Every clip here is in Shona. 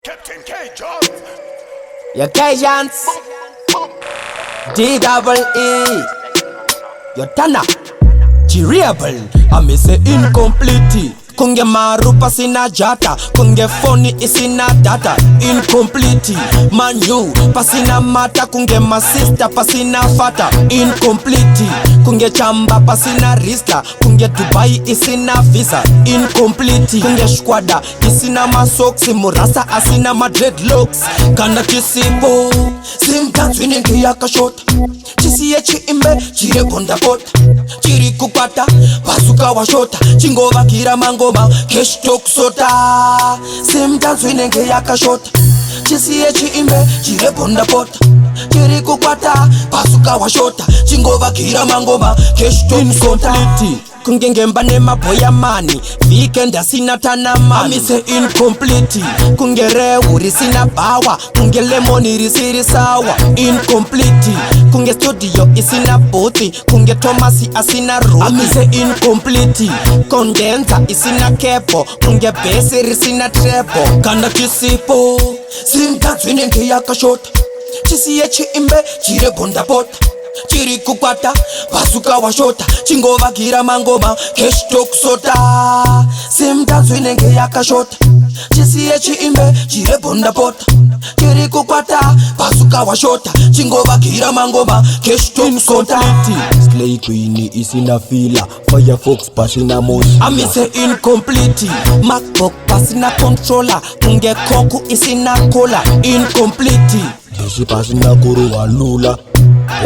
Captain K. Jones. Your Cajuns, D-double-E. Your Tana, G-Rebel. I may say incomplete. Kunge marupa sina jata, kunge phone isina data. Incomplete, man you pasina mata, kunge masista pasina fata. Incomplete, kunge chamba pasina risla, kunge Dubai isina visa. Incomplete, kunge squada isina masoksi, murasa asina madreadlocks. Kana kisipo, simtanzu ningi yaka shot. Chisi yechi imbe, chire bonda pot. Chiri kupata, basuka wa shota. Chingova kira mango kesh tok sota. Simtanzu inenge yaka shot. Chisi yechi imbe, chire bonda pot. Chiri kukwata, basuka wa shota. Chingova kira mangoma, kesh tok sota. Kungenge mbane maboya mani, weekend asina tana mani. I say incomplete, kungere uri sina bawa, kunge lemoni risiri sawa. Incomplete, kunge studio isina boti, kunge Thomasi asina roti. I say incomplete, kondenza isina kepo, kunge besi risina trepo. Kanda kisipo, simtanzu inenge yaka shot. Chisi yechi imbe, chire bonda pot. Chiri kukwata, basuka wa shota. Chingova kira mangoma, kesh tok sota. Simtanzu inenge yaka shota. Chisi yechi imbe, chire bonda pot. Chiri kukwata, basuka wa shota. Chingova kira mangoma, kesh tok sota. Slay Queen isina fila, Firefox pasina mosi. I say incomplete, MacBook pasina controller, kunge koku isina cola. Incomplete, Deshi pasina kuru walula,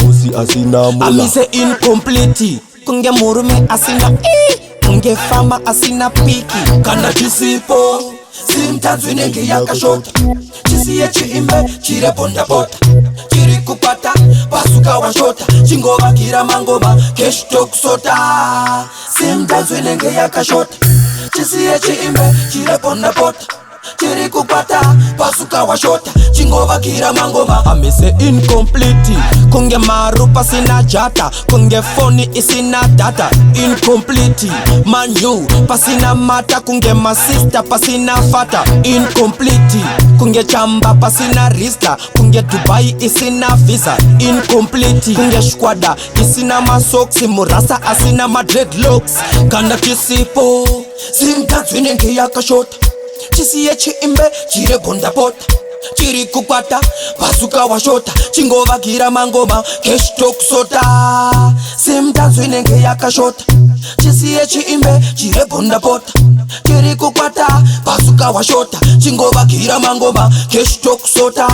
Osi asina mula. I say incomplete, kunge murume asina kunge fama asina piki. Kana kisipo, simtanzu inenge yaka shot. Chisi yechi imbe, chire bonda pot. Chiri kupata, basuka wa shota. Chingova kira mangoma, kesh tok sota. Simtanzu inenge yaka shot. Chisi yechi imbe, chire bonda pot. Chiri kupata, basuka wa shota. Chingova kira mangoma. I say incomplete, kunge marupa sina jata, kunge phone isina data. Incomplete, man you pasina mata, kunge masista pasina fata. Incomplete, kunge chamba pasina risla, kunge Dubai isina visa. Incomplete, kunge squada isina masoksi, murasa asina madreadlocks. Kanda kisipo, simtanzu inenge yaka shot. Chisi yechi imbe, chire bonda pot. Chiri kukwata, basuka wa shota. Chingova kira mangoma, kesh tok sota. Simtanzu inenge yaka shota. Chisi yechi imbe, chire bonda pot. Chiri kukwata, basuka wa shota. Chingova kira mangoma, kesh tok sota.